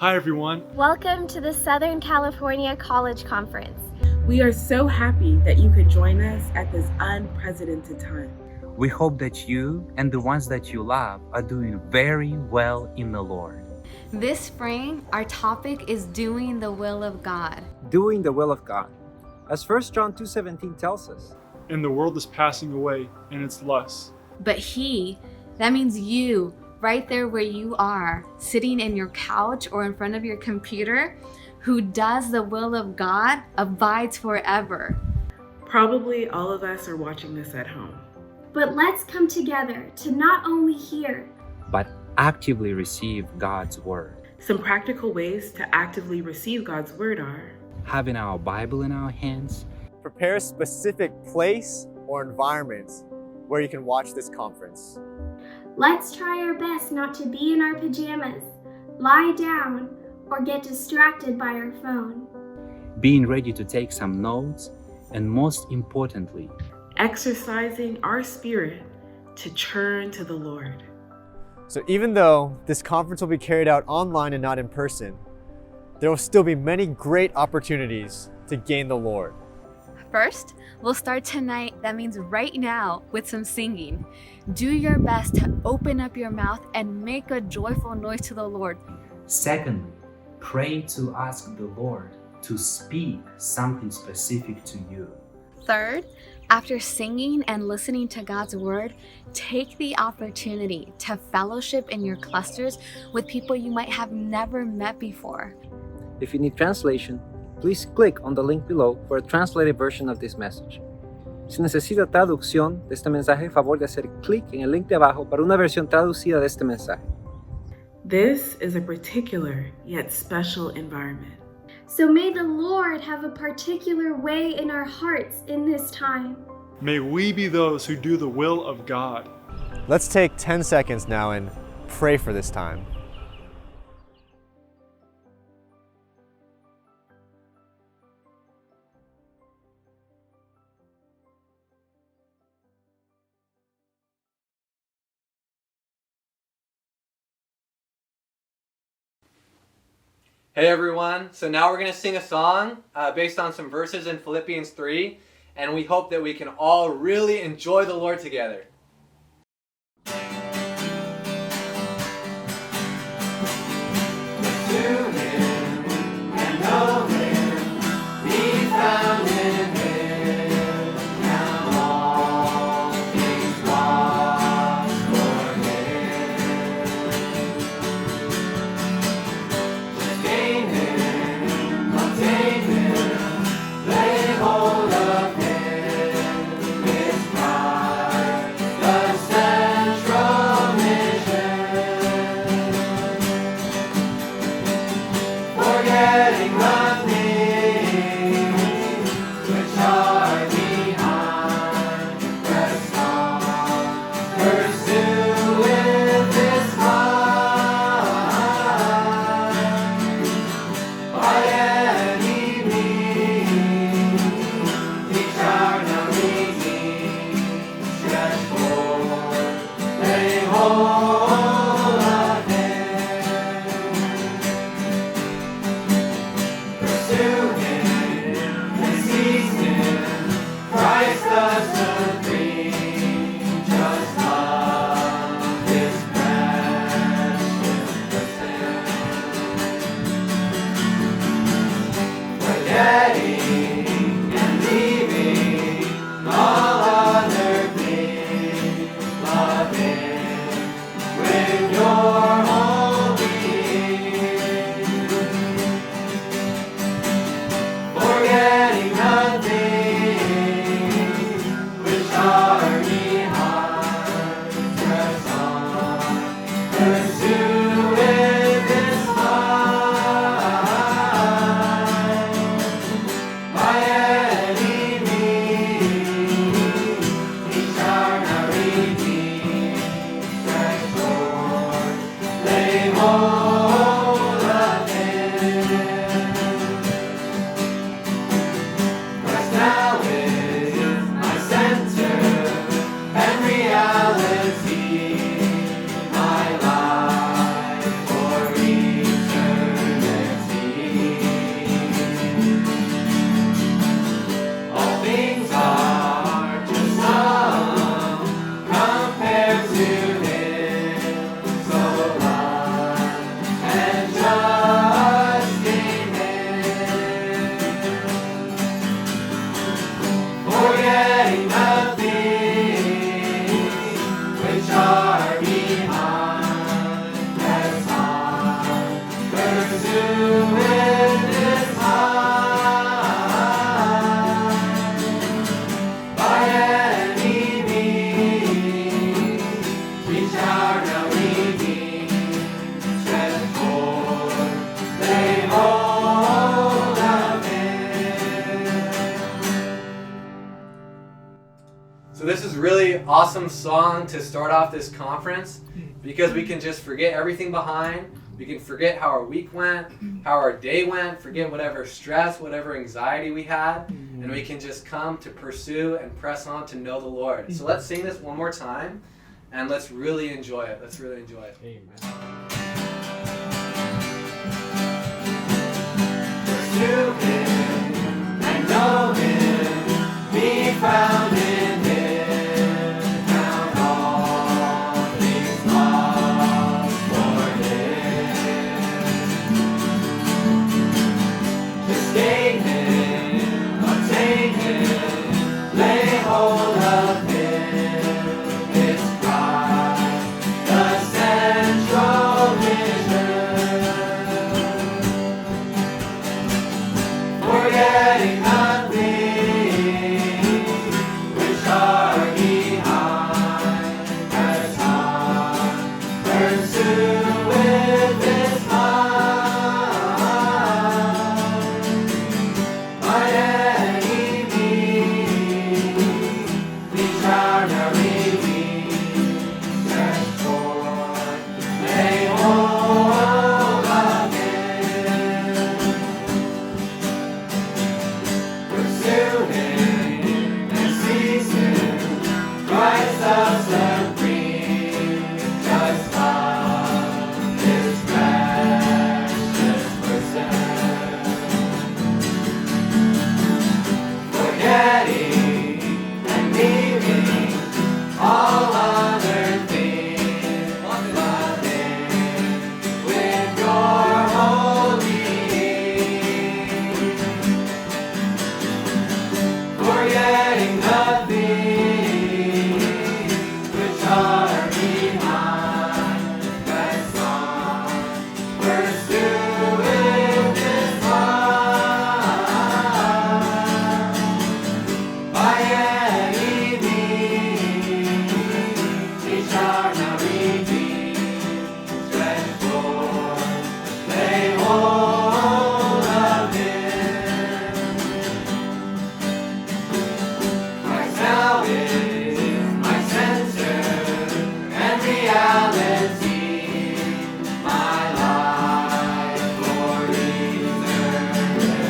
Hi, everyone. Welcome to the Southern California College Conference. We are so happy that you could join us at this unprecedented time. We hope that you and the ones that you love are doing very well in the Lord. This spring, our topic is doing the will of God. Doing the will of God. As 1 John 2:17 tells us. And the world is passing away, and its lusts. But He, that means you, right there where you are, sitting in your couch or in front of your computer, who does the will of God abides forever. Probably all of us are watching this at home. But let's come together to not only hear, But actively receive God's Word. Some practical ways to actively receive God's Word are Having our Bible in our hands, prepare a specific place or environment where you can watch this conference. let's try our best not to be in our pajamas, lie down, or get distracted by our phone. being ready to take some notes, and most importantly, exercising our spirit to turn to the Lord. So even though this conference will be carried out online and not in person, there will still be many great opportunities to gain the Lord. First, we'll start tonight, that means right now, with some singing. Do your best to open up your mouth and make a joyful noise to the Lord. secondly, pray to ask the Lord to speak something specific to you. Third, after singing and listening to God's word, take the opportunity to fellowship in your clusters with people you might have never met before. If you need translation, please click on the link below for a translated version of this message. Si necesita traducción de este mensaje, favor de hacer clic en el link de abajo para una versión traducida de este mensaje. This is a particular yet special environment. So may the Lord have a particular way in our hearts in this time. May we be those who do the will of God. Let's take 10 seconds now and pray for this time. Hey everyone, so now we're going to sing a song based on some verses in Philippians 3, and we hope that we can all really enjoy the Lord together. really awesome song to start off this conference because we can just forget everything behind. We can forget how our week went, how our day went, forget whatever stress, whatever anxiety we had, and we can just come to pursue and press on to know the Lord. So let's sing this one more time, and let's really enjoy it. Let's really enjoy it. Amen. Pursue Him and know Him, be found in Him, count all things lost for Him. Just gain Him, obtain Him, lay hold of Him, His Christ, the central vision. Forgetting the things which are behind, press on, pursue with this mind. By any means, each honorary means, stretch forth, lay hold of Him. Pursue Him and seize Him, Christ the supreme, just love His precious person. Forgetting and leaving all other things, loving with your holy name. Forgetting the things which are behind, press on, pursue with this mind. By any means, each are now redeemed, stretch forth, lay hold of Him. Christ now is my center and reality, my life for eternity.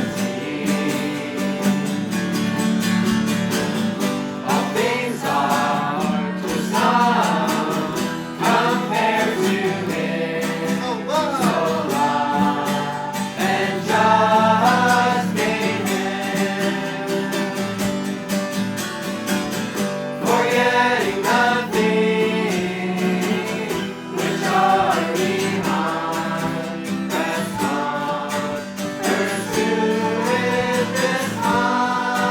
All things are to some compared to Him, so love and just gain Him. Forgetting the things which are behind, press on, pursue with this mind.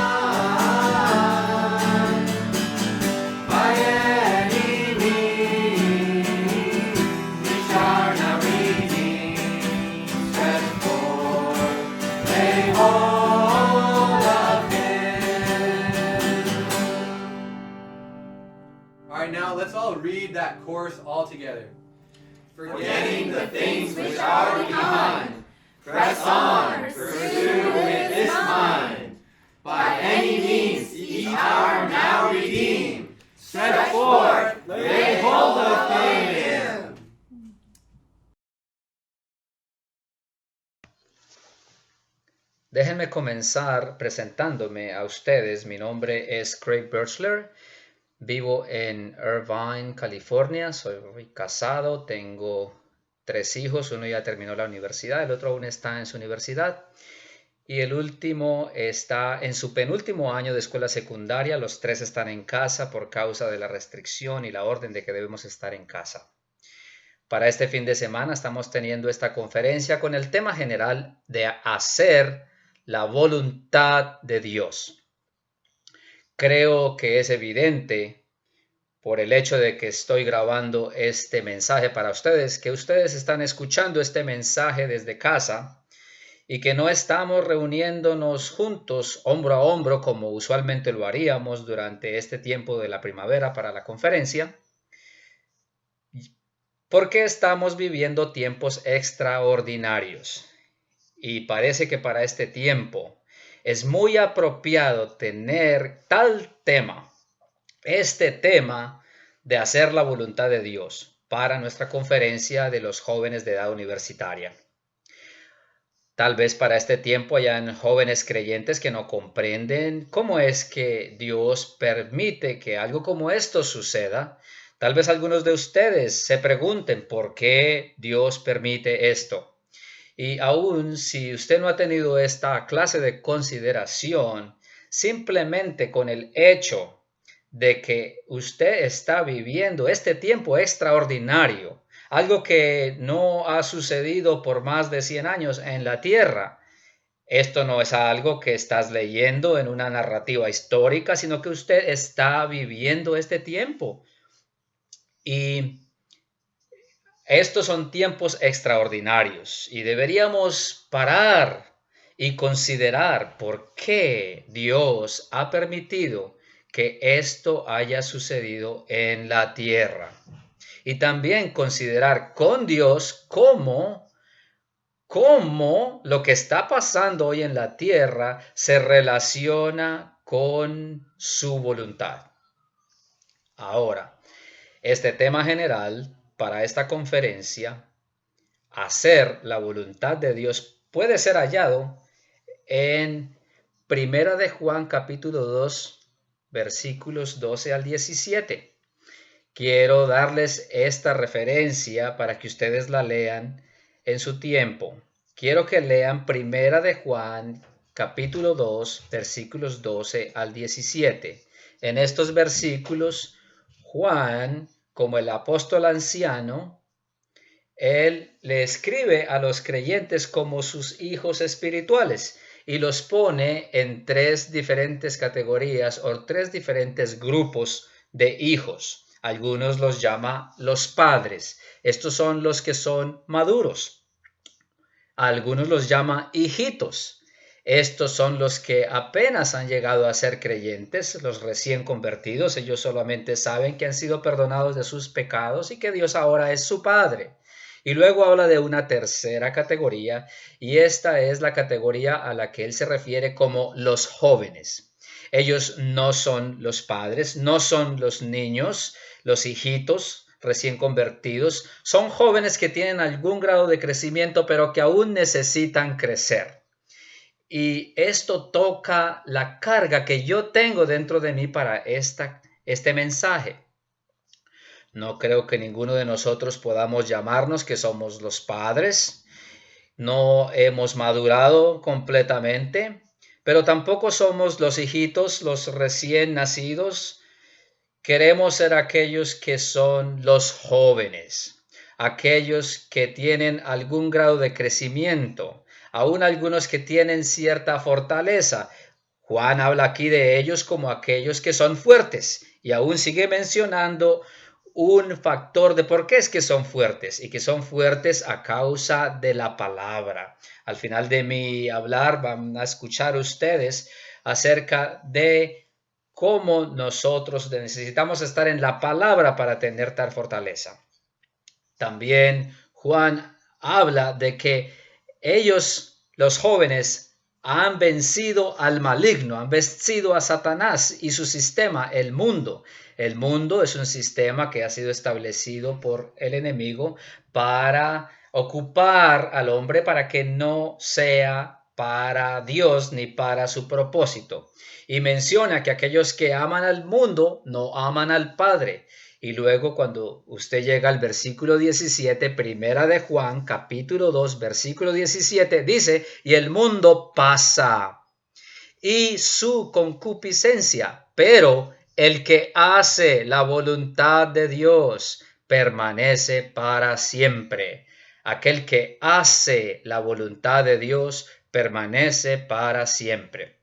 By any means, each are now redeemed, stretch forth, lay hold of Him. All right, now let's all read that chorus all together. Forgetting the things which are behind, press on, pursue with this mind. By any means, each are now redeemed. Stretch forth, lay hold of Him. Déjenme comenzar presentándome a ustedes. Mi nombre es Craig Birchler. Vivo en Irvine, California. Soy casado, tengo 3 hijos. Uno ya terminó la universidad, el otro aún está en su universidad. Y el último está en su penúltimo año de escuela secundaria. Los 3 están en casa por causa de la restricción y la orden de que debemos estar en casa. Para este fin de semana estamos teniendo esta conferencia con el tema general de hacer la voluntad de Dios. Creo que es evidente por el hecho de que estoy grabando este mensaje para ustedes, que ustedes están escuchando este mensaje desde casa y que no estamos reuniéndonos juntos hombro a hombro como usualmente lo haríamos durante este tiempo de la primavera para la conferencia, porque estamos viviendo tiempos extraordinarios. Y parece que para este tiempo es muy apropiado tener tal tema este tema de hacer la voluntad de Dios para nuestra conferencia de los jóvenes de edad universitaria. Tal vez para este tiempo hayan jóvenes creyentes que no comprenden cómo es que Dios permite que algo como esto suceda. Tal vez algunos de ustedes se pregunten por qué Dios permite esto. Y aún si usted no ha tenido esta clase de consideración, simplemente con el hecho de que usted está viviendo este tiempo extraordinario, algo que no ha sucedido por más de 100 años en la tierra. Esto no es algo que estás leyendo en una narrativa histórica, sino que usted está viviendo este tiempo. Y estos son tiempos extraordinarios y deberíamos parar y considerar por qué Dios ha permitido que esto haya sucedido en la tierra. Y también considerar con Dios cómo lo que está pasando hoy en la tierra se relaciona con su voluntad. Ahora, este tema general para esta conferencia, hacer la voluntad de Dios, puede ser hallado en 1 de Juan capítulo 2, versículos 12 al 17. Quiero darles esta referencia para que ustedes la lean en su tiempo. Quiero que lean 1 de Juan capítulo 2, versículos 12 al 17. En estos versículos, Juan, como el apóstol anciano, él le escribe a los creyentes como sus hijos espirituales y los pone en 3 diferentes categorías o 3 diferentes grupos de hijos. Algunos los llama los padres. Estos son los que son maduros. Algunos los llama hijitos. Estos son los que apenas han llegado a ser creyentes, los recién convertidos. Ellos solamente saben que han sido perdonados de sus pecados y que Dios ahora es su Padre. Y luego habla de una tercera categoría, y esta es la categoría a la que él se refiere como los jóvenes. Ellos no son los padres, no son los niños, los hijitos recién convertidos. Son jóvenes que tienen algún grado de crecimiento, pero que aún necesitan crecer. Y esto toca la carga que yo tengo dentro de mí para este mensaje. No creo que ninguno de nosotros podamos llamarnos que somos los padres. No hemos madurado completamente, pero tampoco somos los hijitos, los recién nacidos. Queremos ser aquellos que son los jóvenes, aquellos que tienen algún grado de crecimiento, aún algunos que tienen cierta fortaleza. Juan habla aquí de ellos como aquellos que son fuertes y aún sigue mencionando un factor de por qué es que son fuertes y que son fuertes a causa de la palabra. Al final de mi hablar van a escuchar ustedes acerca de cómo nosotros necesitamos estar en la palabra para tener tal fortaleza. También Juan habla de que ellos, los jóvenes, han vencido al maligno, han vencido a Satanás y su sistema, el mundo. El mundo es un sistema que ha sido establecido por el enemigo para ocupar al hombre para que no sea para Dios ni para su propósito. Y menciona que aquellos que aman al mundo no aman al Padre. Y luego cuando usted llega al versículo 17, 1 de Juan, capítulo 2, versículo 17, dice, y el mundo pasa y su concupiscencia, pero el que hace la voluntad de Dios permanece para siempre. Aquel que hace la voluntad de Dios permanece para siempre.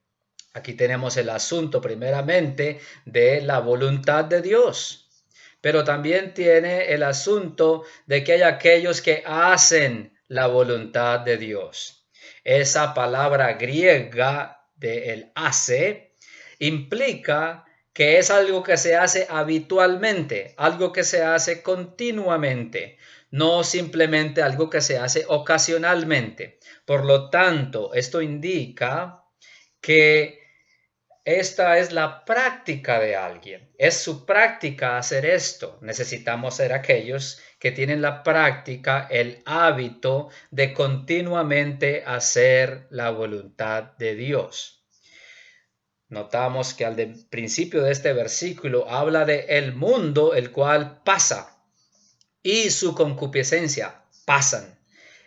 Aquí tenemos el asunto primeramente de la voluntad de Dios. Pero también tiene el asunto de que hay aquellos que hacen la voluntad de Dios. Esa palabra griega de el hace implica que es algo que se hace habitualmente, algo que se hace continuamente, no simplemente algo que se hace ocasionalmente. Por lo tanto, esto indica que esta es la práctica de alguien. Es su práctica hacer esto. Necesitamos ser aquellos que tienen la práctica, el hábito de continuamente hacer la voluntad de Dios. Notamos que al principio de este versículo habla de el mundo, el cual pasa, y su concupiscencia pasan.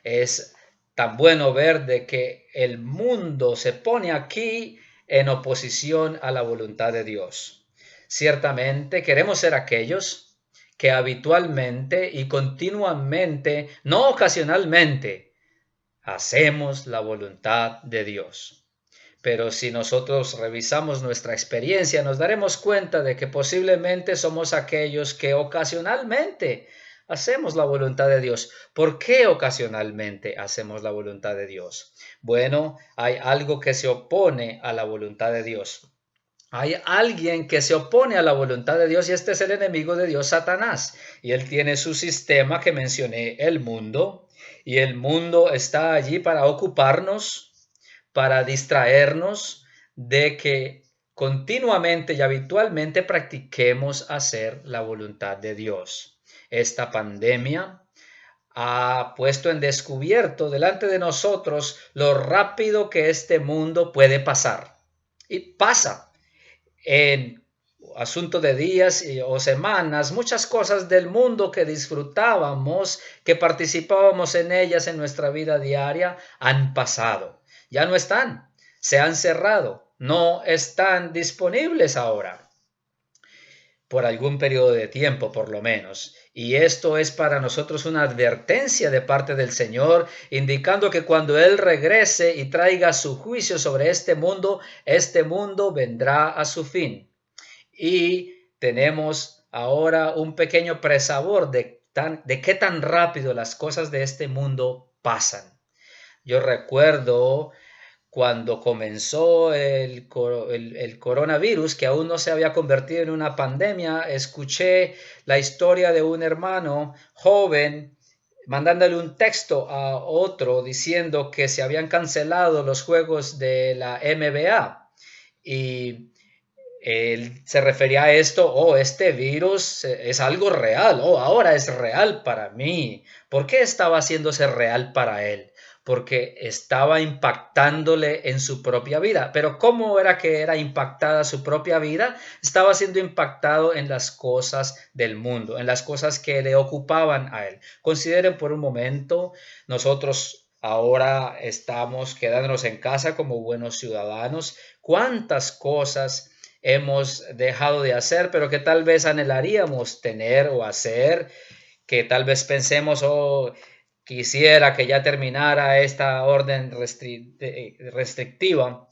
Es tan bueno ver de que el mundo se pone aquí en oposición a la voluntad de Dios. Ciertamente queremos ser aquellos que habitualmente y continuamente, no ocasionalmente, hacemos la voluntad de Dios. Pero si nosotros revisamos nuestra experiencia, nos daremos cuenta de que posiblemente somos aquellos que ocasionalmente hacemos la voluntad de Dios. ¿Por qué ocasionalmente hacemos la voluntad de Dios? Bueno, hay algo que se opone a la voluntad de Dios. Hay alguien que se opone a la voluntad de Dios y este es el enemigo de Dios, Satanás. Y él tiene su sistema que mencioné, el mundo. Y el mundo está allí para ocuparnos, para distraernos de que continuamente y habitualmente practiquemos hacer la voluntad de Dios. Esta pandemia ha puesto en descubierto delante de nosotros lo rápido que este mundo puede pasar. Y pasa en asunto de días o semanas, muchas cosas del mundo que disfrutábamos, que participábamos en ellas en nuestra vida diaria, han pasado. Ya no están, se han cerrado, no están disponibles ahora. Por algún periodo de tiempo, por lo menos. Y esto es para nosotros una advertencia de parte del Señor, indicando que cuando Él regrese y traiga su juicio sobre este mundo vendrá a su fin. Y tenemos ahora un pequeño presabor de qué tan rápido las cosas de este mundo pasan. Yo recuerdo cuando comenzó el coronavirus, que aún no se había convertido en una pandemia, escuché la historia de un hermano joven mandándole un texto a otro diciendo que se habían cancelado los juegos de la NBA. Y él se refería a esto, este virus es algo real, ahora es real para mí. ¿Por qué estaba haciéndose real para él? Porque estaba impactándole en su propia vida. Pero ¿cómo era que era impactada su propia vida? Estaba siendo impactado en las cosas del mundo, en las cosas que le ocupaban a él. Consideren por un momento, nosotros ahora estamos quedándonos en casa como buenos ciudadanos. ¿Cuántas cosas hemos dejado de hacer, pero que tal vez anhelaríamos tener o hacer? Que tal vez pensemos, quisiera que ya terminara esta orden restrictiva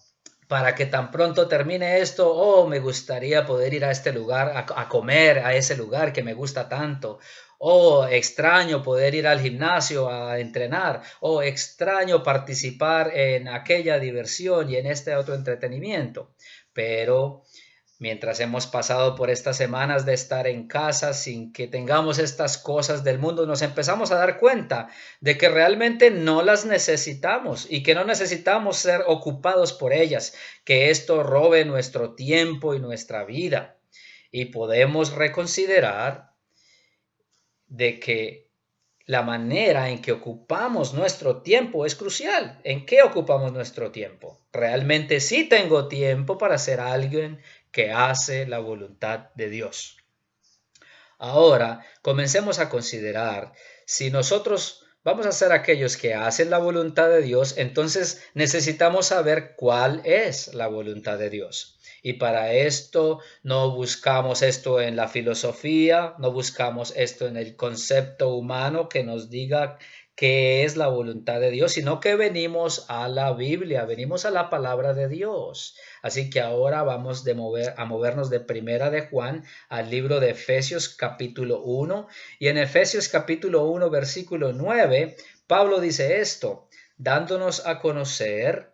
para que tan pronto termine esto, me gustaría poder ir a este lugar, a comer a ese lugar que me gusta tanto, extraño poder ir al gimnasio a entrenar, extraño participar en aquella diversión y en este otro entretenimiento. Pero mientras hemos pasado por estas semanas de estar en casa sin que tengamos estas cosas del mundo, nos empezamos a dar cuenta de que realmente no las necesitamos y que no necesitamos ser ocupados por ellas, que esto robe nuestro tiempo y nuestra vida. Y podemos reconsiderar de que la manera en que ocupamos nuestro tiempo es crucial. ¿En qué ocupamos nuestro tiempo? Realmente sí tengo tiempo para ser alguien que hace la voluntad de Dios. Ahora, comencemos a considerar si nosotros vamos a ser aquellos que hacen la voluntad de Dios, entonces necesitamos saber cuál es la voluntad de Dios. Y para esto no buscamos esto en la filosofía, no buscamos esto en el concepto humano que nos diga qué es la voluntad de Dios, sino que venimos a la Biblia, venimos a la palabra de Dios. Así que ahora vamos a movernos de Primera de Juan al libro de Efesios capítulo 1. Y en Efesios capítulo 1 versículo 9, Pablo dice esto, dándonos a conocer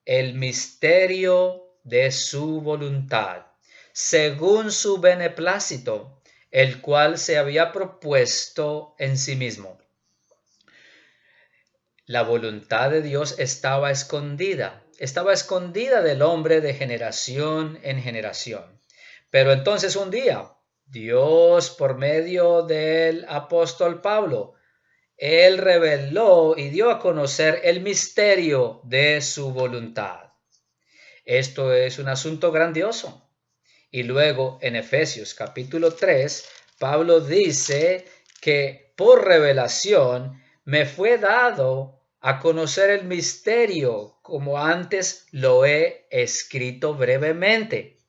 el misterio de su voluntad, según su beneplácito, el cual se había propuesto en sí mismo. La voluntad de Dios estaba escondida estaba escondida del hombre de generación en generación. Pero entonces un día, Dios, por medio del apóstol Pablo, él reveló y dio a conocer el misterio de su voluntad. Esto es un asunto grandioso. Y luego en Efesios capítulo 3, Pablo dice que por revelación me fue dado a conocer el misterio, como antes lo he escrito brevemente,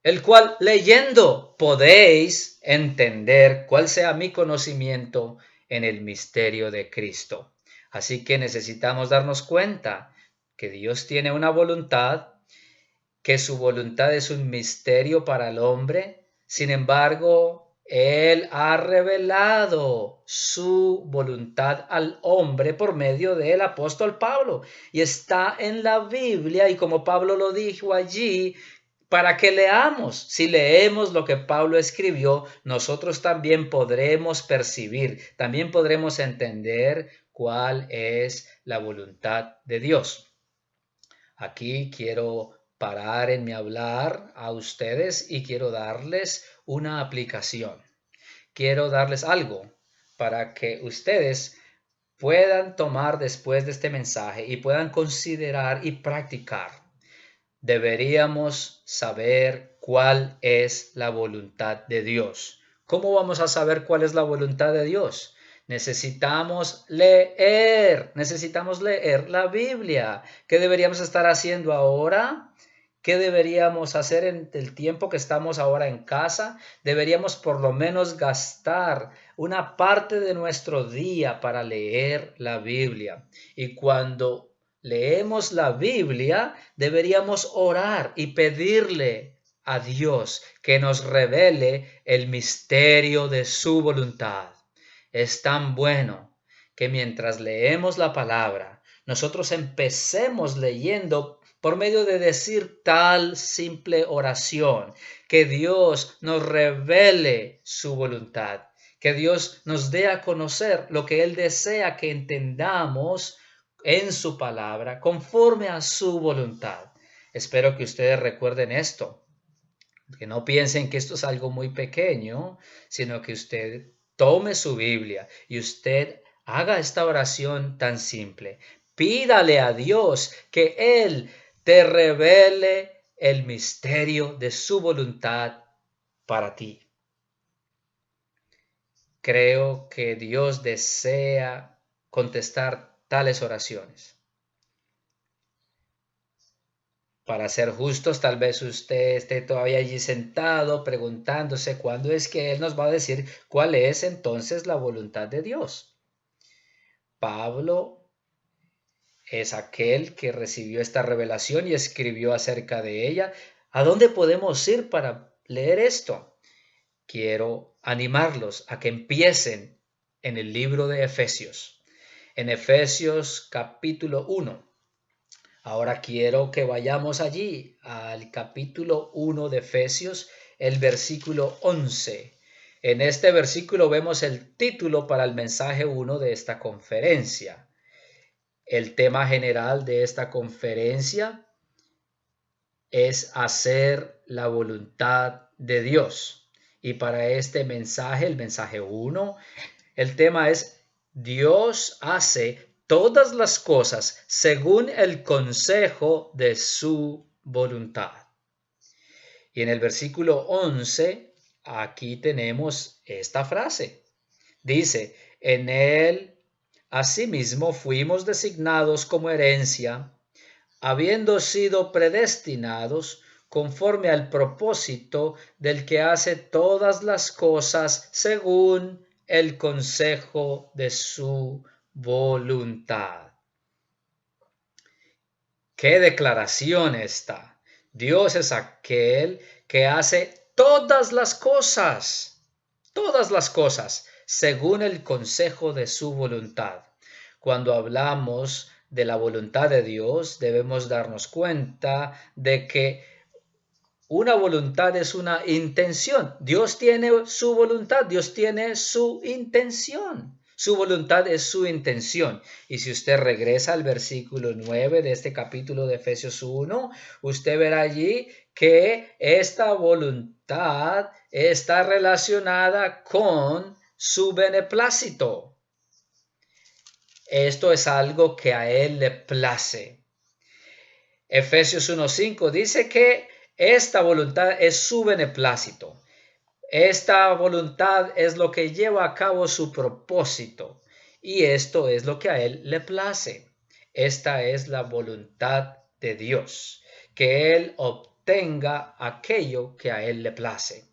el cual leyendo podéis entender cuál sea mi conocimiento en el misterio de Cristo. Así que necesitamos darnos cuenta que Dios tiene una voluntad, que su voluntad es un misterio para el hombre. Sin embargo, Él ha revelado su voluntad al hombre por medio del apóstol Pablo. Y está en la Biblia, y como Pablo lo dijo allí, para que leamos. Si leemos lo que Pablo escribió, nosotros también podremos percibir, también podremos entender cuál es la voluntad de Dios. Aquí quiero parar en mi hablar a ustedes y quiero darles una aplicación. Quiero darles algo para que ustedes puedan tomar después de este mensaje y puedan considerar y practicar. Deberíamos saber cuál es la voluntad de Dios. ¿Cómo vamos a saber cuál es la voluntad de Dios? Necesitamos leer la Biblia. ¿Qué deberíamos estar haciendo ahora? ¿Qué deberíamos hacer en el tiempo que estamos ahora en casa? Deberíamos por lo menos gastar una parte de nuestro día para leer la Biblia. Y cuando leemos la Biblia, deberíamos orar y pedirle a Dios que nos revele el misterio de su voluntad. Es tan bueno que mientras leemos la palabra, nosotros empecemos leyendo por medio de decir tal simple oración, que Dios nos revele su voluntad, que Dios nos dé a conocer lo que Él desea que entendamos en su palabra, conforme a su voluntad. Espero que ustedes recuerden esto, que no piensen que esto es algo muy pequeño, sino que usted tome su Biblia y usted haga esta oración tan simple. Pídale a Dios que Él te revele el misterio de su voluntad para ti. Creo que Dios desea contestar tales oraciones. Para ser justos, tal vez usted esté todavía allí sentado preguntándose cuándo es que Él nos va a decir cuál es entonces la voluntad de Dios. Pablo es aquel que recibió esta revelación y escribió acerca de ella. ¿A dónde podemos ir para leer esto? Quiero animarlos a que empiecen en el libro de Efesios. En Efesios capítulo 1. Ahora quiero que vayamos allí al capítulo 1 de Efesios, el versículo 11. En este versículo vemos el título para el mensaje 1 de esta conferencia. El tema general de esta conferencia es hacer la voluntad de Dios. Y para este mensaje, el mensaje 1, el tema es Dios hace todas las cosas según el consejo de su voluntad. Y en el versículo 11, aquí tenemos esta frase. Dice, en él asimismo fuimos designados como herencia, habiendo sido predestinados conforme al propósito del que hace todas las cosas según el consejo de su voluntad. ¡Qué declaración esta! Dios es aquel que hace todas las cosas, según el consejo de su voluntad. Cuando hablamos de la voluntad de Dios, debemos darnos cuenta de que una voluntad es una intención. Dios tiene su voluntad, Dios tiene su intención. Su voluntad es su intención. Y si usted regresa al versículo 9 de este capítulo de Efesios 1, usted verá allí que esta voluntad está relacionada con su beneplácito. Esto es algo que a él le place. Efesios 1:5 dice que esta voluntad es su beneplácito. Esta voluntad es lo que lleva a cabo su propósito. Y esto es lo que a él le place. Esta es la voluntad de Dios, que él obtenga aquello que a él le place.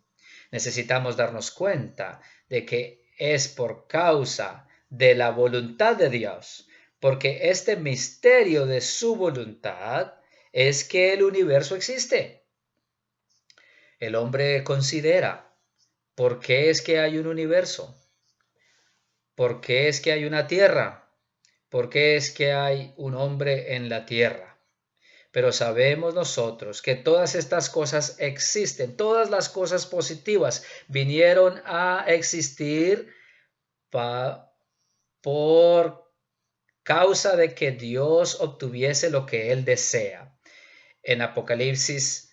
Necesitamos darnos cuenta de que es por causa de la voluntad de Dios, porque este misterio de su voluntad es que el universo existe. El hombre considera, ¿por qué es que hay un universo? ¿Por qué es que hay una tierra? ¿Por qué es que hay un hombre en la tierra? Pero sabemos nosotros que todas estas cosas existen, todas las cosas positivas vinieron a existir por causa de que Dios obtuviese lo que Él desea. En Apocalipsis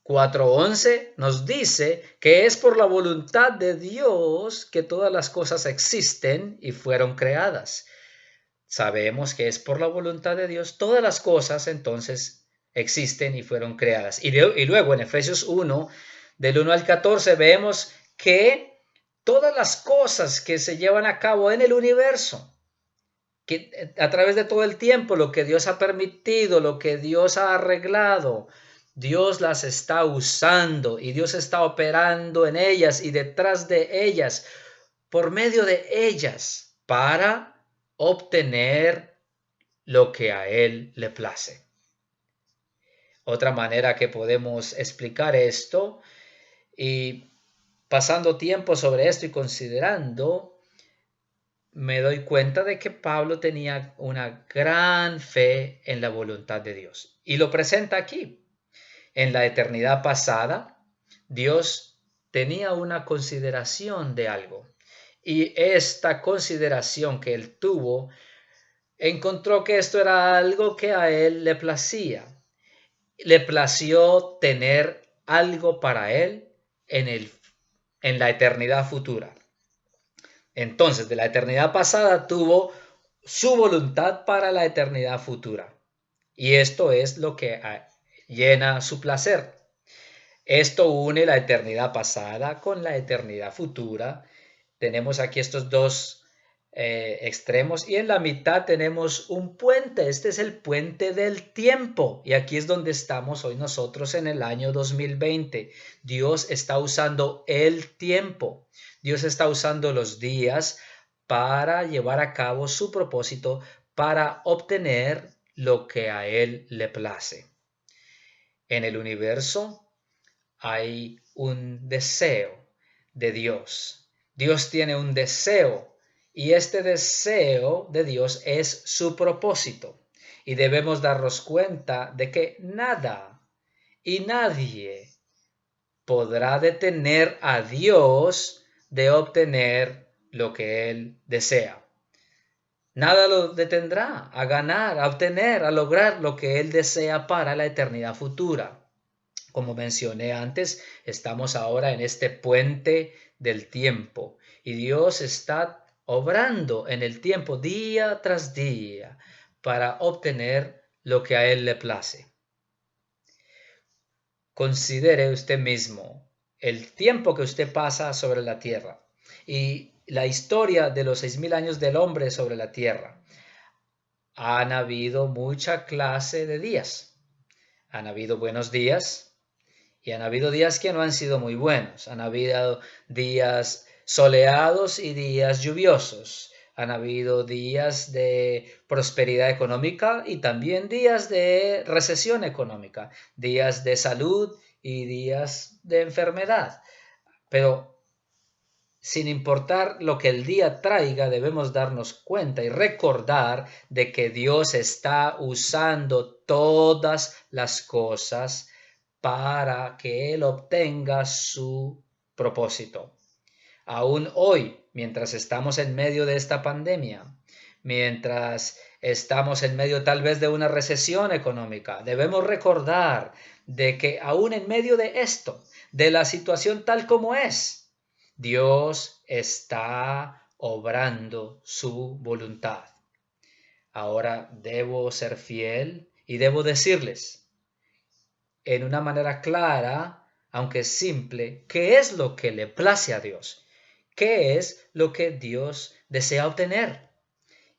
4:11 nos dice que es por la voluntad de Dios que todas las cosas existen y fueron creadas. Sabemos que es por la voluntad de Dios todas las cosas entonces existen y fueron creadas. Y luego en Efesios 1, del 1 al 14, vemos que todas las cosas que se llevan a cabo en el universo, que a través de todo el tiempo, lo que Dios ha permitido, lo que Dios ha arreglado, Dios las está usando y Dios está operando en ellas y detrás de ellas, por medio de ellas, para obtener lo que a Él le place. Otra manera que podemos explicar esto, y pasando tiempo sobre esto y considerando, me doy cuenta de que Pablo tenía una gran fe en la voluntad de Dios. Y lo presenta aquí. En la eternidad pasada, Dios tenía una consideración de algo. Y esta consideración que él tuvo, encontró que esto era algo que a él le placía. Le plació tener algo para él en la eternidad futura. Entonces, de la eternidad pasada tuvo su voluntad para la eternidad futura. Y esto es lo que llena su placer. Esto une la eternidad pasada con la eternidad futura. Tenemos aquí estos dos extremos y en la mitad tenemos un puente. Este es el puente del tiempo y aquí es donde estamos hoy nosotros en el año 2020. Dios está usando el tiempo. Dios está usando los días para llevar a cabo su propósito, para obtener lo que a Él le place. En el universo hay un deseo de Dios. Dios tiene un deseo y este deseo de Dios es su propósito. Y debemos darnos cuenta de que nada y nadie podrá detener a Dios de obtener lo que Él desea. Nada lo detendrá a ganar, a obtener, a lograr lo que Él desea para la eternidad futura. Como mencioné antes, estamos ahora en este puente del tiempo y Dios está obrando en el tiempo día tras día para obtener lo que a Él le place. Considere usted mismo el tiempo que usted pasa sobre la tierra y la historia de los 6,000 años del hombre sobre la tierra. Han habido mucha clase de días. Han habido buenos días y han habido días que no han sido muy buenos. Han habido días soleados y días lluviosos. Han habido días de prosperidad económica y también días de recesión económica, días de salud y días de enfermedad. Pero sin importar lo que el día traiga, debemos darnos cuenta y recordar de que Dios está usando todas las cosas para que Él obtenga su propósito. Aún hoy, mientras estamos en medio de esta pandemia, mientras estamos en medio tal vez de una recesión económica, debemos recordar de que aún en medio de esto, de la situación tal como es, Dios está obrando su voluntad. Ahora debo ser fiel y debo decirles en una manera clara, aunque simple, qué es lo que le place a Dios, qué es lo que Dios desea obtener.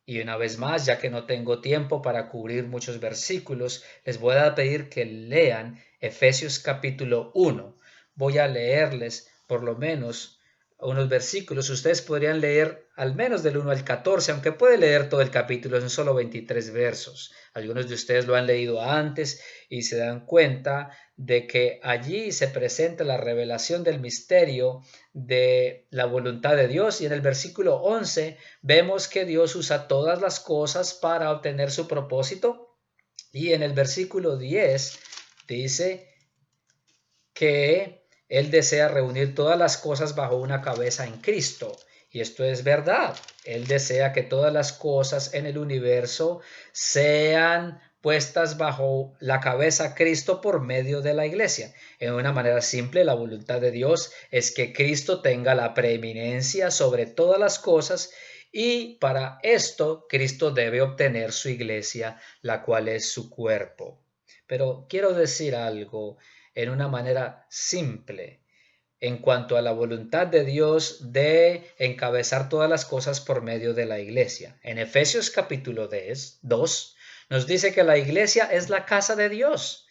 Y una vez más, ya que no tengo tiempo para cubrir muchos versículos, les voy a pedir que lean Efesios capítulo 1. Voy a leerles por lo menos unos versículos. Ustedes podrían leer al menos del 1 al 14, aunque puede leer todo el capítulo, son solo 23 versos. Algunos de ustedes lo han leído antes y se dan cuenta de que allí se presenta la revelación del misterio de la voluntad de Dios. Y en el versículo 11 vemos que Dios usa todas las cosas para obtener su propósito. Y en el versículo 10 dice que Él desea reunir todas las cosas bajo una cabeza en Cristo. Y esto es verdad. Él desea que todas las cosas en el universo sean puestas bajo la cabeza Cristo por medio de la iglesia. En una manera simple, la voluntad de Dios es que Cristo tenga la preeminencia sobre todas las cosas, y para esto Cristo debe obtener su iglesia, la cual es su cuerpo. Pero quiero decir algo en una manera simple en cuanto a la voluntad de Dios de encabezar todas las cosas por medio de la iglesia. En Efesios capítulo 2 nos dice que la iglesia es la casa de Dios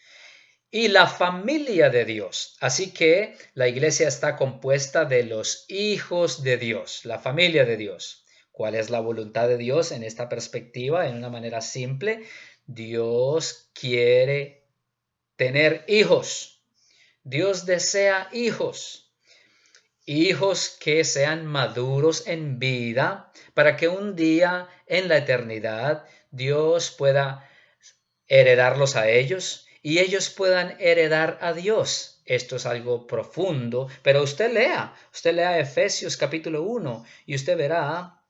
y la familia de Dios. Así que la iglesia está compuesta de los hijos de Dios, la familia de Dios. ¿Cuál es la voluntad de Dios en esta perspectiva? En una manera simple, Dios quiere tener hijos. Dios desea hijos que sean maduros en vida, para que un día en la eternidad Dios pueda heredarlos a ellos y ellos puedan heredar a Dios. Esto es algo profundo, pero usted lea Efesios capítulo 1 y usted verá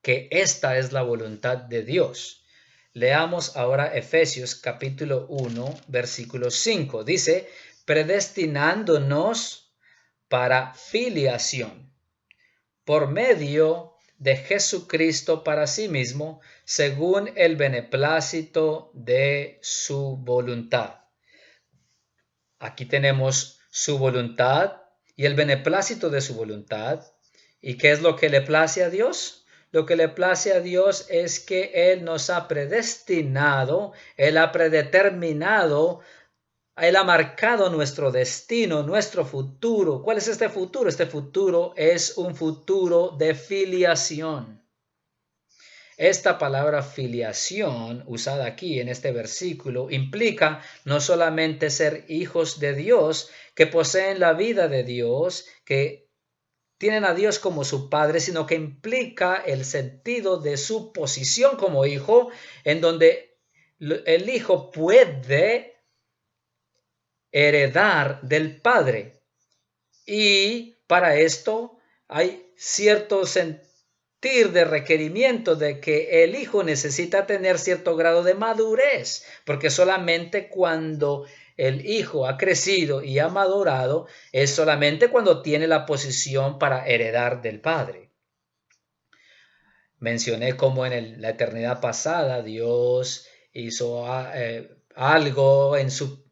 que esta es la voluntad de Dios. Leamos ahora Efesios capítulo 1, versículo 5. Dice, predestinándonos para filiación por medio de Jesucristo para sí mismo, según el beneplácito de su voluntad. Aquí tenemos su voluntad y el beneplácito de su voluntad. ¿Y qué es lo que le place a Dios? Lo que le place a Dios es que Él nos ha predestinado, Él ha predeterminado, Él ha marcado nuestro destino, nuestro futuro. ¿Cuál es este futuro? Este futuro es un futuro de filiación. Esta palabra filiación, usada aquí en este versículo, implica no solamente ser hijos de Dios, que poseen la vida de Dios, que tienen a Dios como su Padre, sino que implica el sentido de su posición como hijo, en donde el hijo puede heredar del Padre. Y para esto hay cierto sentir de requerimiento de que el hijo necesita tener cierto grado de madurez, porque solamente cuando el hijo ha crecido y ha madurado es solamente cuando tiene la posición para heredar del Padre. Mencioné cómo en la eternidad pasada Dios hizo algo en su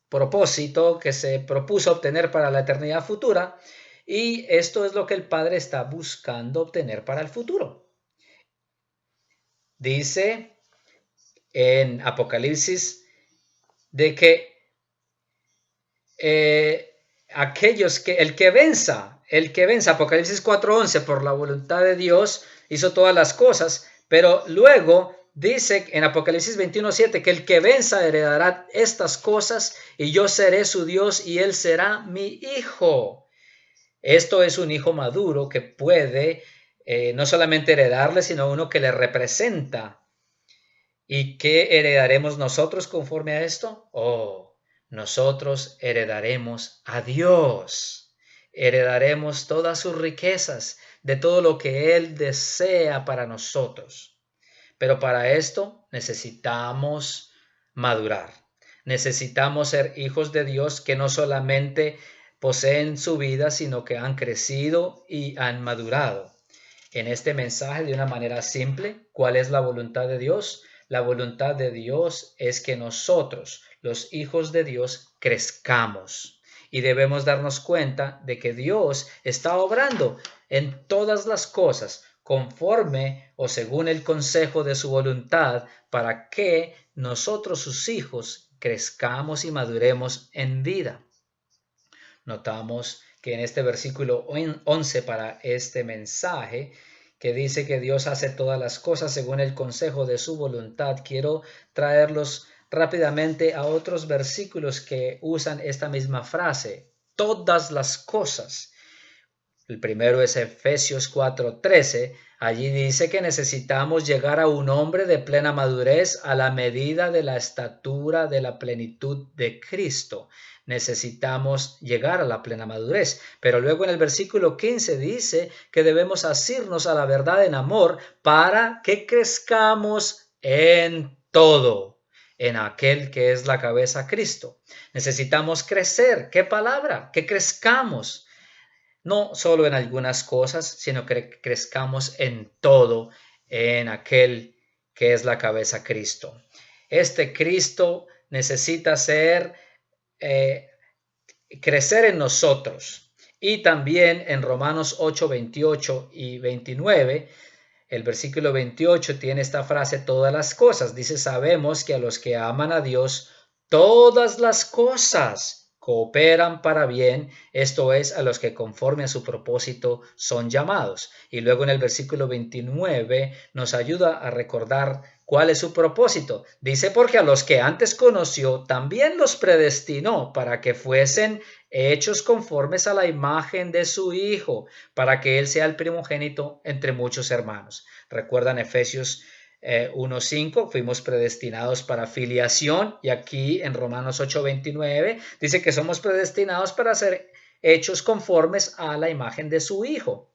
propósito que se propuso obtener para la eternidad futura, y esto es lo que el Padre está buscando obtener para el futuro. Dice en Apocalipsis de que el que venza, Apocalipsis 4:11, por la voluntad de Dios hizo todas las cosas, pero luego dice en Apocalipsis 21:7 que el que venza heredará estas cosas y yo seré su Dios y él será mi hijo. Esto es un hijo maduro que puede no solamente heredarle, sino uno que le representa. ¿Y qué heredaremos nosotros conforme a esto? Nosotros heredaremos a Dios. heredaremos todas sus riquezas, de todo lo que Él desea para nosotros. Pero para esto necesitamos madurar. Necesitamos ser hijos de Dios que no solamente poseen su vida, sino que han crecido y han madurado. En este mensaje, de una manera simple, ¿cuál es la voluntad de Dios? La voluntad de Dios es que nosotros, los hijos de Dios, crezcamos. Y debemos darnos cuenta de que Dios está obrando en todas las cosas conforme o según el consejo de su voluntad para que nosotros, sus hijos, crezcamos y maduremos en vida. Notamos que en este versículo 11 para este mensaje, que dice que Dios hace todas las cosas según el consejo de su voluntad, quiero traerlos rápidamente a otros versículos que usan esta misma frase, todas las cosas. El primero es Efesios 4:13. Allí dice que necesitamos llegar a un hombre de plena madurez a la medida de la estatura de la plenitud de Cristo. Necesitamos llegar a la plena madurez. Pero luego en el versículo 15 dice que debemos asirnos a la verdad en amor para que crezcamos en todo, en aquel que es la cabeza, Cristo. Necesitamos crecer. ¿Qué palabra? Que crezcamos. No solo en algunas cosas, sino que crezcamos en todo, en aquel que es la cabeza, Cristo. Este Cristo necesita crecer en nosotros. Y también en Romanos 8, 28 y 29, el versículo 28 tiene esta frase, todas las cosas. Dice, sabemos que a los que aman a Dios, todas las cosas cooperan para bien, esto es, a los que conforme a su propósito son llamados. Y luego en el versículo 29 nos ayuda a recordar cuál es su propósito. Dice, porque a los que antes conoció, también los predestinó para que fuesen hechos conformes a la imagen de su Hijo, para que Él sea el primogénito entre muchos hermanos. ¿Recuerdan Efesios 1:5? Fuimos predestinados para filiación, y aquí en Romanos 8:29 dice que somos predestinados para ser hechos conformes a la imagen de su Hijo.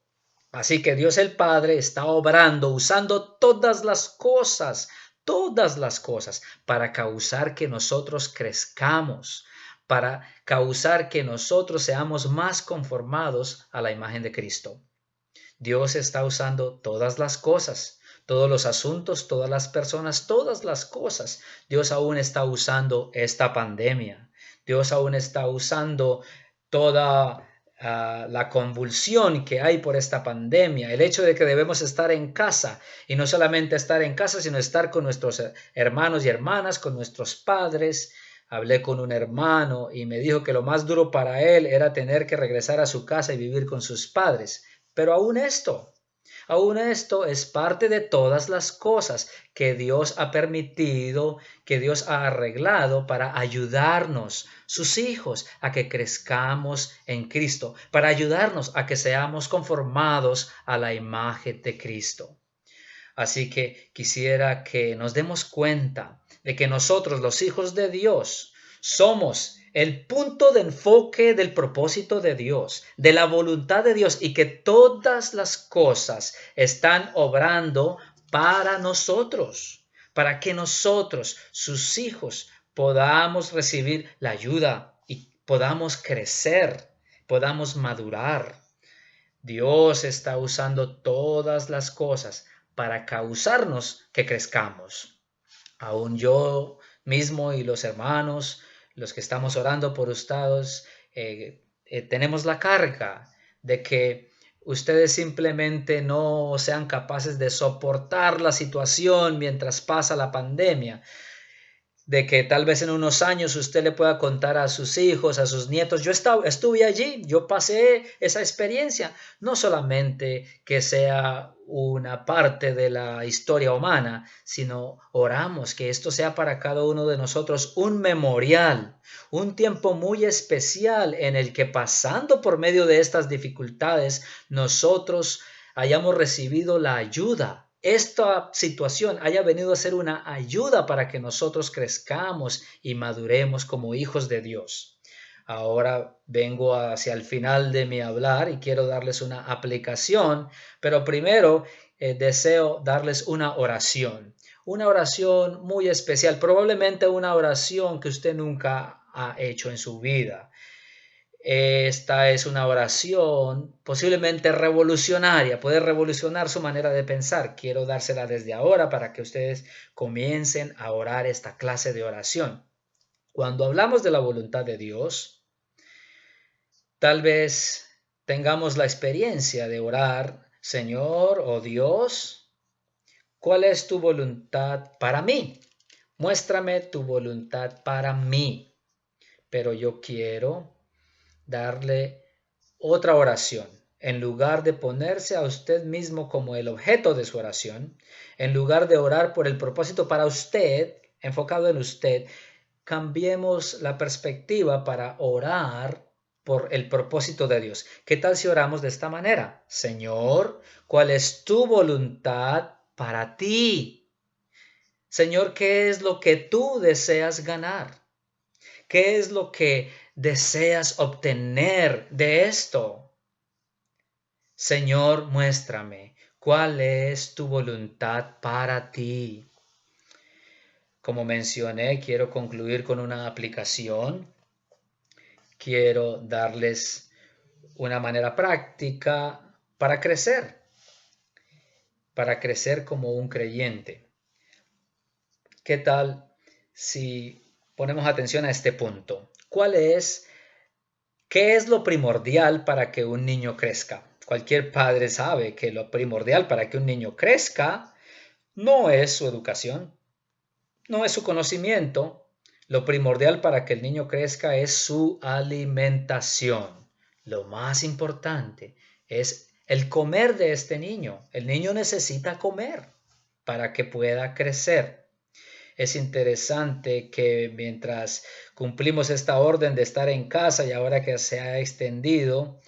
Así que Dios el Padre está obrando, usando todas las cosas para causar que nosotros crezcamos, para causar que nosotros seamos más conformados a la imagen de Cristo. Dios está usando todas las cosas, todos los asuntos, todas las personas, todas las cosas. Dios aún está usando esta pandemia. Dios aún está usando toda la convulsión que hay por esta pandemia, el hecho de que debemos estar en casa, y no solamente estar en casa, sino estar con nuestros hermanos y hermanas, con nuestros padres. Hablé con un hermano y me dijo que lo más duro para él era tener que regresar a su casa y vivir con sus padres. Pero aún esto es parte de todas las cosas que Dios ha permitido, que Dios ha arreglado para ayudarnos, sus hijos, a que crezcamos en Cristo, para ayudarnos a que seamos conformados a la imagen de Cristo. Así que quisiera que nos demos cuenta de que nosotros, los hijos de Dios, somos el punto de enfoque del propósito de Dios, de la voluntad de Dios, y que todas las cosas están obrando para nosotros, para que nosotros, sus hijos, podamos recibir la ayuda y podamos crecer, podamos madurar. Dios está usando todas las cosas para causarnos que crezcamos. Aún yo mismo y los hermanos, los que estamos orando por ustedes, tenemos la carga de que ustedes simplemente no sean capaces de soportar la situación mientras pasa la pandemia, de que tal vez en unos años usted le pueda contar a sus hijos, a sus nietos, yo estuve allí, yo pasé esa experiencia. No solamente que sea una parte de la historia humana, sino oramos que esto sea para cada uno de nosotros un memorial, un tiempo muy especial en el que, pasando por medio de estas dificultades, nosotros hayamos recibido la ayuda. Esta situación haya venido a ser una ayuda para que nosotros crezcamos y maduremos como hijos de Dios. Ahora vengo hacia el final de mi hablar y quiero darles una aplicación, pero primero deseo darles una oración muy especial, probablemente una oración que usted nunca ha hecho en su vida. Esta es una oración posiblemente revolucionaria, puede revolucionar su manera de pensar. Quiero dársela desde ahora para que ustedes comiencen a orar esta clase de oración. Cuando hablamos de la voluntad de Dios, tal vez tengamos la experiencia de orar, Señor o Dios, ¿cuál es tu voluntad para mí? Muéstrame tu voluntad para mí. Pero yo quiero darle otra oración. En lugar de ponerse a usted mismo como el objeto de su oración, en lugar de orar por el propósito para usted, enfocado en usted, cambiemos la perspectiva para orar por el propósito de Dios. ¿Qué tal si oramos de esta manera? Señor, ¿cuál es tu voluntad para ti? Señor, ¿qué es lo que tú deseas ganar? ¿Qué es lo que deseas obtener de esto? Señor, muéstrame cuál es tu voluntad para ti. Como mencioné, quiero concluir con una aplicación. Quiero darles una manera práctica para crecer como un creyente. ¿Qué tal si ponemos atención a este punto? ¿Qué es lo primordial para que un niño crezca? Cualquier padre sabe que lo primordial para que un niño crezca no es su educación, no es su conocimiento. Lo primordial para que el niño crezca es su alimentación. Lo más importante es el comer de este niño. El niño necesita comer para que pueda crecer. Es interesante que mientras cumplimos esta orden de estar en casa y ahora que se ha extendido,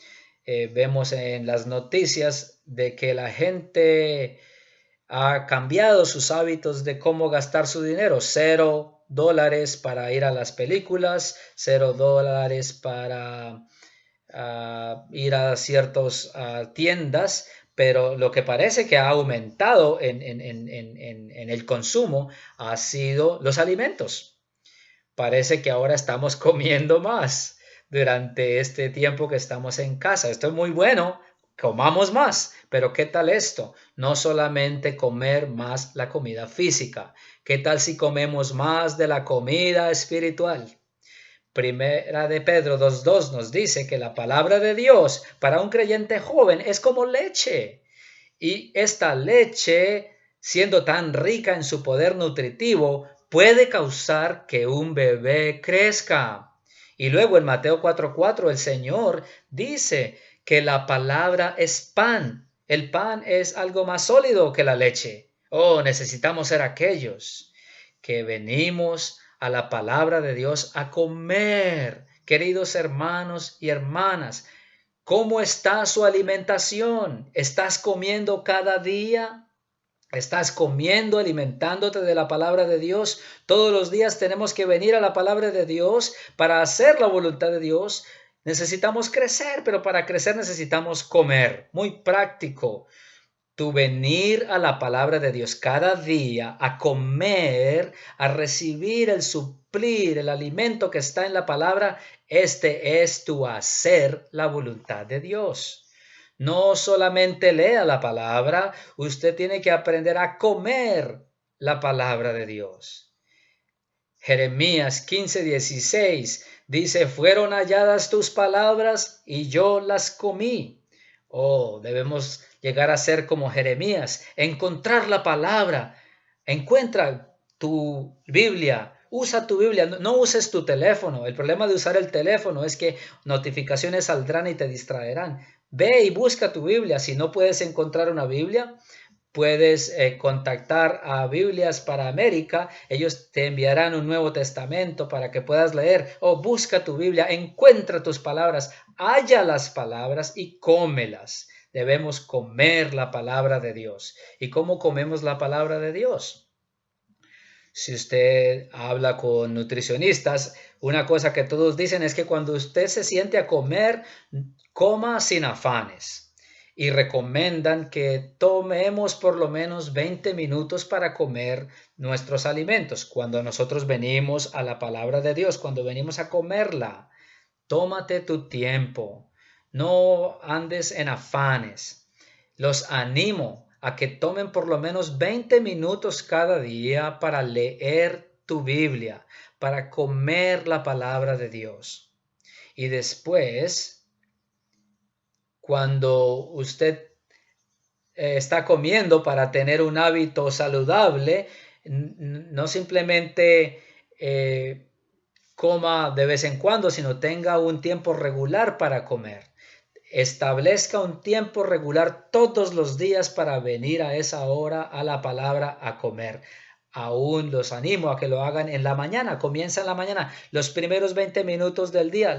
vemos en las noticias de que la gente ha cambiado sus hábitos de cómo gastar su dinero. $0 para ir a las películas, $0 para ir a ciertas tiendas, pero lo que parece que ha aumentado en el consumo ha sido los alimentos. Parece que ahora estamos comiendo más durante este tiempo que estamos en casa. Esto es muy bueno, comamos más, pero ¿qué tal esto? No solamente comer más la comida física. ¿Qué tal si comemos más de la comida espiritual? Primera de Pedro 2:2 nos dice que la palabra de Dios para un creyente joven es como leche. Y esta leche, siendo tan rica en su poder nutritivo, puede causar que un bebé crezca. Y luego en Mateo 4:4 el Señor dice que la palabra es pan. El pan es algo más sólido que la leche. Necesitamos ser aquellos que venimos a la palabra de Dios a comer. Queridos hermanos y hermanas, ¿cómo está su alimentación? ¿Estás comiendo cada día? ¿Estás comiendo, alimentándote de la palabra de Dios? Todos los días tenemos que venir a la palabra de Dios para hacer la voluntad de Dios. Necesitamos crecer, pero para crecer necesitamos comer. Muy práctico. Tu venir a la palabra de Dios cada día, a comer, a recibir el suplir, el alimento que está en la palabra, este es tu hacer la voluntad de Dios. No solamente lea la palabra, usted tiene que aprender a comer la palabra de Dios. Jeremías 15:16 dice, fueron halladas tus palabras y yo las comí. Debemos llegar a ser como Jeremías, encontrar la palabra. Encuentra tu Biblia, usa tu Biblia, no uses tu teléfono. El problema de usar el teléfono es que notificaciones saldrán y te distraerán. Ve y busca tu Biblia. Si no puedes encontrar una Biblia, puedes contactar a Biblias para América. Ellos te enviarán un Nuevo Testamento para que puedas leer. Busca tu Biblia, encuentra tus palabras, halla las palabras y cómelas. Debemos comer la palabra de Dios. ¿Y cómo comemos la palabra de Dios? Si usted habla con nutricionistas, una cosa que todos dicen es que cuando usted se siente a comer, coma sin afanes. Y recomiendan que tomemos por lo menos 20 minutos para comer nuestros alimentos. Cuando nosotros venimos a la palabra de Dios, cuando venimos a comerla, tómate tu tiempo. No andes en afanes. Los animo a que tomen por lo menos 20 minutos cada día para leer tu Biblia, para comer la palabra de Dios. Y después, cuando usted está comiendo para tener un hábito saludable, no simplemente coma de vez en cuando, sino tenga un tiempo regular para comer. Establezca un tiempo regular todos los días para venir a esa hora a la palabra a comer. Aún los animo a que lo hagan en la mañana. Comienza en la mañana. Los primeros 20 minutos del día,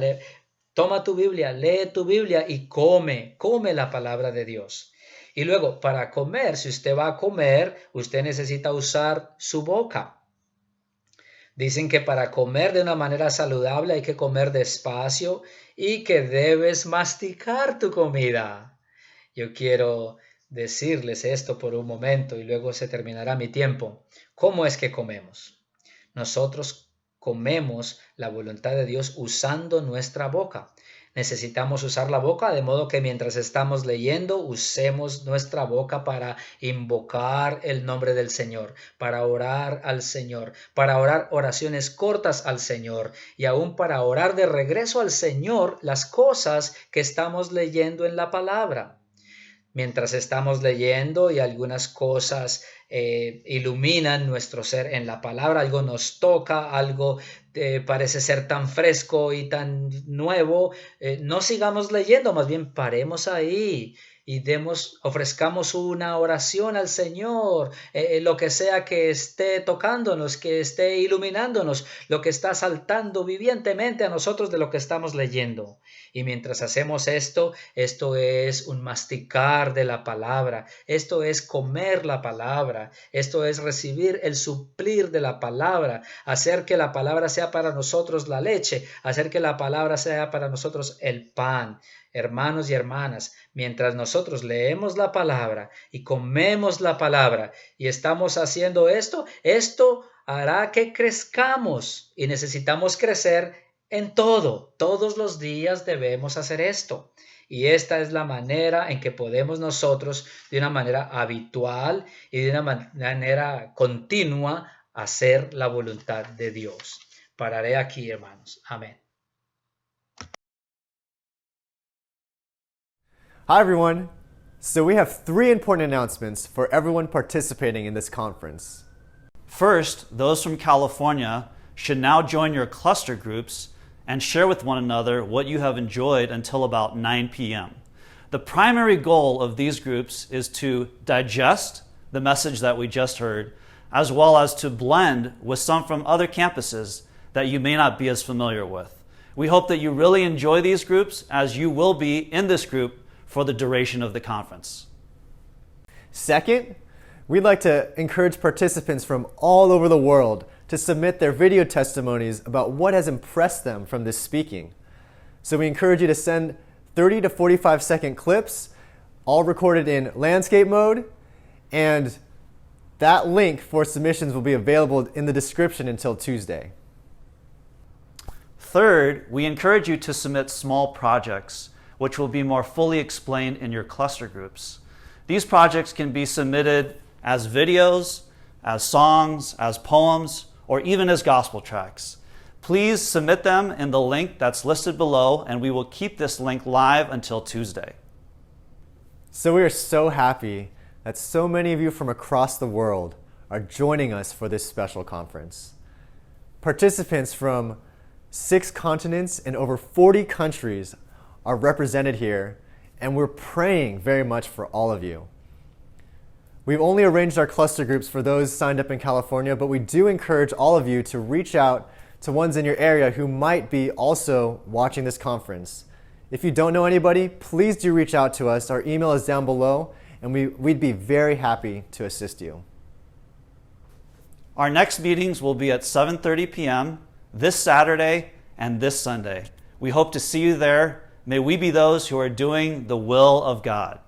toma tu Biblia, lee tu Biblia y come la palabra de Dios. Y luego, para comer, si usted va a comer, usted necesita usar su boca. Dicen que para comer de una manera saludable hay que comer despacio y que debes masticar tu comida. Yo quiero decirles esto por un momento y luego se terminará mi tiempo. ¿Cómo es que comemos? Nosotros comemos la voluntad de Dios usando nuestra boca. Necesitamos usar la boca, de modo que mientras estamos leyendo, usemos nuestra boca para invocar el nombre del Señor, para orar al Señor, para orar oraciones cortas al Señor y aún para orar de regreso al Señor las cosas que estamos leyendo en la palabra. Mientras estamos leyendo y algunas cosas iluminan nuestro ser en la palabra, algo nos toca, algo parece ser tan fresco y tan nuevo, no sigamos leyendo, más bien paremos ahí y ofrezcamos una oración al Señor, lo que sea que esté tocándonos, que esté iluminándonos, lo que está saltando vivientemente a nosotros de lo que estamos leyendo. Y mientras hacemos esto es un masticar de la palabra, esto es comer la palabra, esto es recibir el suplir de la palabra, hacer que la palabra sea para nosotros la leche, hacer que la palabra sea para nosotros el pan. Hermanos y hermanas, mientras nosotros leemos la palabra y comemos la palabra y estamos haciendo esto hará que crezcamos y necesitamos crecer en todo. Todos los días debemos hacer esto. Y esta es la manera en que podemos nosotros, de una manera habitual y de una manera continua, hacer la voluntad de Dios. Pararé aquí, hermanos. Amén. Hi everyone! So we have 3 important announcements for everyone participating in this conference. First, those from California should now join your cluster groups and share with one another what you have enjoyed until about 9 p.m. The primary goal of these groups is to digest the message that we just heard, as well as to blend with some from other campuses that you may not be as familiar with. We hope that you really enjoy these groups, as you will be in this group for the duration of the conference. Second, we'd like to encourage participants from all over the world to submit their video testimonies about what has impressed them from this speaking. So we encourage you to send 30 to 45 second clips, all recorded in landscape mode, and that link for submissions will be available in the description until Tuesday. Third, we encourage you to submit small projects, which will be more fully explained in your cluster groups. These projects can be submitted as videos, as songs, as poems, or even as gospel tracks. Please submit them in the link that's listed below, and we will keep this link live until Tuesday. So we are so happy that so many of you from across the world are joining us for this special conference. Participants from 6 continents and over 40 countries are represented here, and we're praying very much for all of you. We've only arranged our cluster groups for those signed up in California, but we do encourage all of you to reach out to ones in your area who might be also watching this conference. If you don't know anybody, please do reach out to us. Our email is down below, and we'd be very happy to assist you. Our next meetings will be at 7:30 p.m. this Saturday and this Sunday. We hope to see you there. May we be those who are doing the will of God.